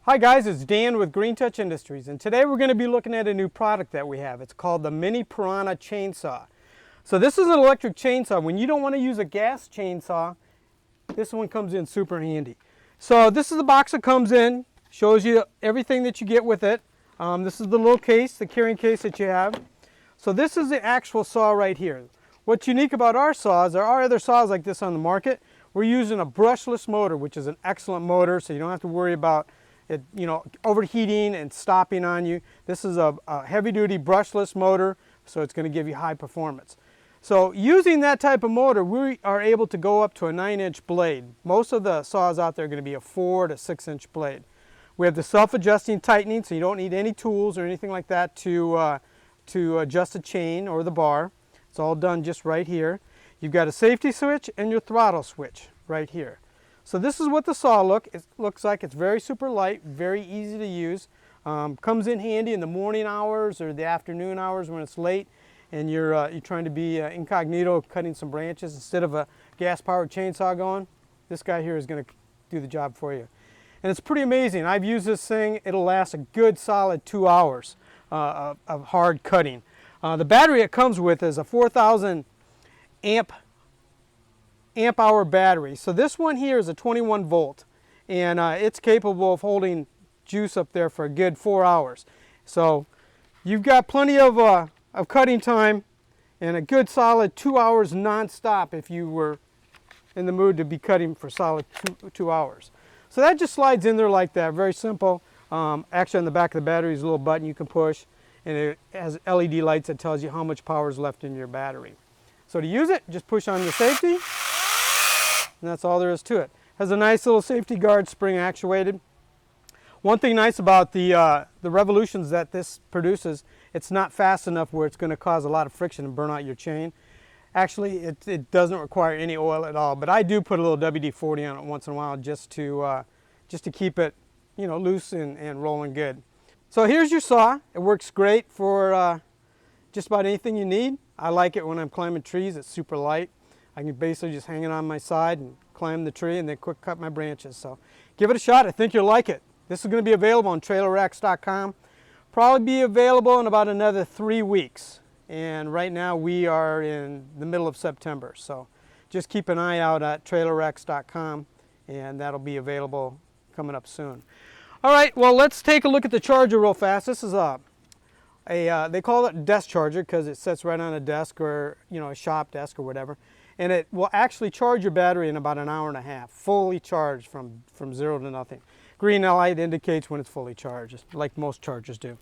Hi guys, it's Dan with Green Touch Industries, and today we're going to be looking at a new product that we have. It's called the Mini Piranha Chainsaw. So this is an electric chainsaw. When you don't want to use a gas chainsaw, this one comes in super handy. So this is the box that comes in, shows you everything that you get with it. This is the little case, the carrying case that you have. So this is the actual saw right here. What's unique about our saws, there are other saws like this on the market. We're using a brushless motor, which is an excellent motor, so you don't have to worry about it, overheating and stopping on you. This is a heavy-duty brushless motor, so it's going to give you high performance. So using that type of motor, we are able to go up to a 9-inch blade. Most of the saws out there are going to be a 4 to 6-inch blade. We have the self-adjusting tightening, so you don't need any tools or anything like that to adjust the chain or the bar. It's all done just right here. You've got a safety switch and your throttle switch right here. So this is what the saw looks like. It's very super light, very easy to use. Comes in handy in the morning hours or the afternoon hours when it's late and you're trying to be incognito cutting some branches instead of a gas-powered chainsaw going. This guy here is going to do the job for you. And it's pretty amazing. I've used this thing. It'll last a good solid 2 hours of hard cutting. The battery it comes with is a 4,000 amp hour battery. So this one here is a 21 volt and it's capable of holding juice up there for a good 4 hours. So you've got plenty of cutting time and a good solid 2 hours non-stop if you were in the mood to be cutting for solid two hours. So that just slides in there like that, very simple. Actually on the back of the battery is a little button you can push and it has LED lights that tells you how much power is left in your battery. So to use it, just push on the safety. And that's all there is to it. Has a nice little safety guard, spring actuated. One thing nice about the revolutions that this produces, it's not fast enough where it's going to cause a lot of friction and burn out your chain. Actually, it doesn't require any oil at all, but I do put a little WD-40 on it once in a while just to keep it, loose and rolling good. So here's your saw. It works great for just about anything you need. I like it when I'm climbing trees. It's super light. I can basically just hang it on my side and climb the tree and then quick cut my branches. So give it a shot. I think you'll like it. This is going to be available on trailerracks.com. Probably be available in about another 3 weeks. And right now we are in the middle of September. So just keep an eye out at trailerracks.com and that'll be available coming up soon. All right, well, let's take a look at the charger real fast. This is they call it a desk charger because it sits right on a desk or a shop desk or whatever. And it will actually charge your battery in about an hour and a half, fully charged from 0 to nothing. Green light indicates when it's fully charged, like most chargers do.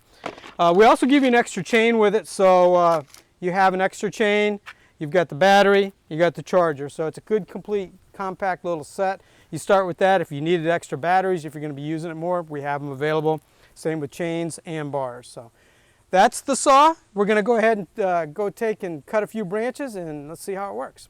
We also give you an extra chain with it, so you have an extra chain, you've got the battery, you got the charger, so it's a good, complete, compact little set. You start with that. If you needed extra batteries, if you're going to be using it more, we have them available. Same with chains and bars. So that's the saw. We're going to go ahead and go take and cut a few branches, and let's see how it works.